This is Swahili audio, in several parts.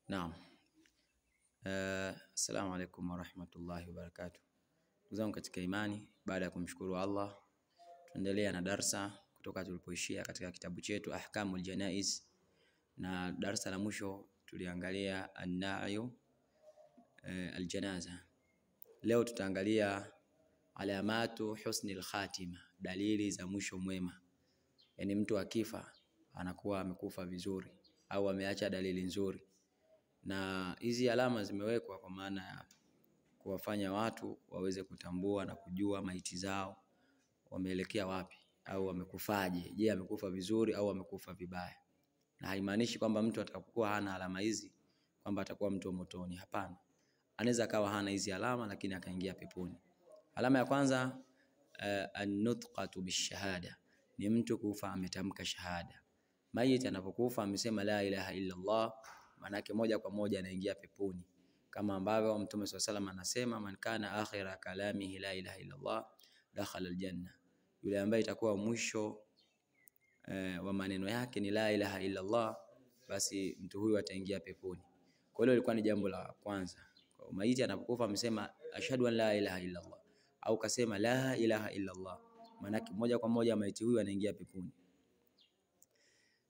Naam. Assalamu alaikum warahmatullahi wabarakatuh. Ndugu zangu katika imani, baada ya kumshukuru Allah, tuendelea na darsa kutoka tulipoishia katika kitabu chetu Ahkamul Janaiz, na darsa la mwisho tuliangalia an-na'yu al-janaza. Leo tutaangalia alamatu husnil khatima, dalili za mwisho mwema. Yani mtu akifa anakuwa amekufa vizuri au ameacha dalili nzuri. Na hizi alama zimewekwa kwa maana ya kuwafanya watu waweze kutambua na kujua maiti zao wameelekea wapi au wamekufaje. Je, amekufa vizuri au amekufa vibaya? Na haimaanishi kwamba mtu atakapokuwa hana alama hizi kwamba atakuwa mtu wa motoni. Hapana. Anaweza akawa hana hizi alama lakini akaingia peponi. Alama ya kwanza, an-nutqatu bishahada, ni mtu kufa ametamka shahada. Maiti anapokufa amesema la ilaha illa Allah, manake moja kwa moja anaingia peponi, kama ambavyo Mtume SAW anasema man kana akhira kalamihi la ilaha illa Allah dakhala aljanna, yule ambaye itakuwa mwisho wa maneno yake ni la ilaha illa Allah, basi mtu huyu ataingia peponi. Kwa hiyo ilikuwa ni jambo la kwanza. Kwa maiti anapokufa amesema ashhadu an la ilaha illa Allah au kasema la ilaha illa Allah, manake moja kwa moja maiti huyu anaingia peponi.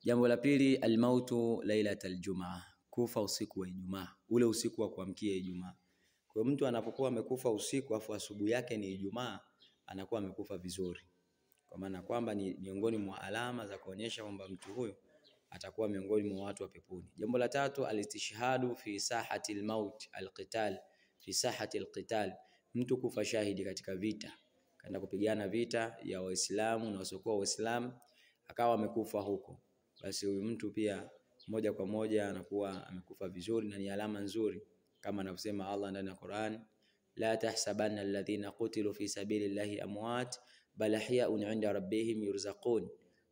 Jambo la pili, almautu lailatal jumaa, kufa usiku wa Ijumaa, ule usiku wa kuamkia Ijumaa. Kwa mtu anapokuwa amekufa usiku afu asubuhi yake ni Ijumaa, anakuwa amekufa vizuri, kwa maana kwamba ni miongoni mwa alama za kuonyesha kwamba mtu huyo atakuwa miongoni mwa watu wa peponi. Jambo la tatu, alistishhadu fi sahati almaut alqital, fi sahati alqital, mtu kufa shahidi katika vita, kaenda kupigana vita ya Waislamu na wasiokuwa Waislamu, akawa amekufa huko, basi huyu mtu pia moja kwa moja anakuwa amekufa vizuri, na ni alama nzuri kama anavyosema Allah ndani ya Qur'an, la tahsabanna alladhina qutilu fi sabilillahi amwat bal ahya'un 'inda rabbihim yurzaqun,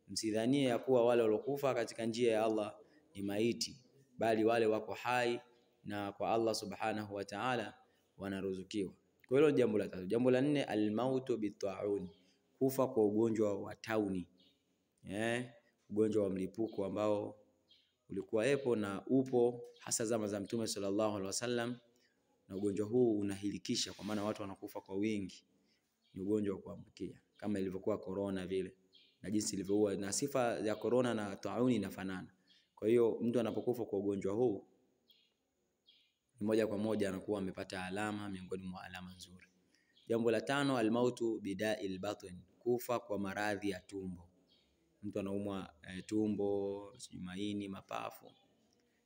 msidhanie ya kuwa wale waliokufa katika njia ya Allah ni maiti, bali wale wako hai na kwa Allah subhanahu wa ta'ala wanaruzukiwa. Kwa hilo jambo la tatu. Jambo la nne, almautu bita'un, kufa kwa ugonjwa wa tauni, ugonjwa wa mlipuko ambao ulikuwa na upo hasa zama za Mtume sallallahu alaihi wasallam, na ugonjwa huu unahilikisha kwa maana watu wanakufa kwa wingi. Ni ugonjwa wa kuambukia kama ilivyokuwa corona vile, na jinsi ilivyokuwa, na sifa ya corona na tauni inafanana. Kwa hiyo mtu anapokufa kwa ugonjwa huu ni moja kwa moja anakuwa amepata alama miongoni mwa alama nzuri. Jambo la tano, almautu bida'il batn, kufa kwa maradhi ya tumbo. Mtu anaumwa tumbo, maini, mapafu,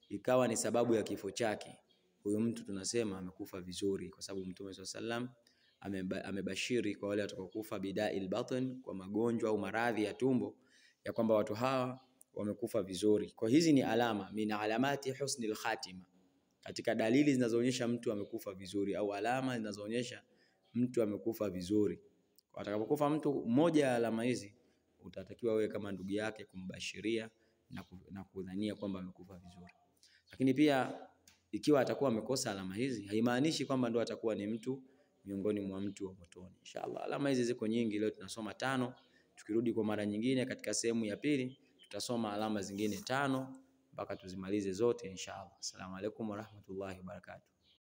ikawa ni sababu ya kifo chake, huyo mtu tunasema amekufa vizuri, kwa sababu Mtume SAW amebashiri kwa wale watakaokufa bida'il batn, kwa magonjwa au maradhi ya tumbo, ya kwamba watu hawa wamekufa vizuri. Kwa hizi ni alama min alamati husnil khatima, katika dalili zinazoonyesha mtu amekufa vizuri, au alama zinazoonyesha mtu amekufa vizuri. Kwa atakapokufa mtu, moja ya alama hizi utatakiwa wewe kama ndugu yake kumbashiria na kudhania kwamba amekufa vizuri. Lakini pia ikiwa atakuwa amekosa alama hizi, haimaanishi kwamba ndo atakuwa ni mtu miongoni mwa mtu wa motoni. Inshallah alama hizi ziko nyingi, leo tunasoma 5. Tukirudi kwa mara nyingine katika sehemu ya pili tutasoma alama zingine 5 mpaka tuzimalize zote inshallah. Assalamu alaikum warahmatullahi wabarakatuh.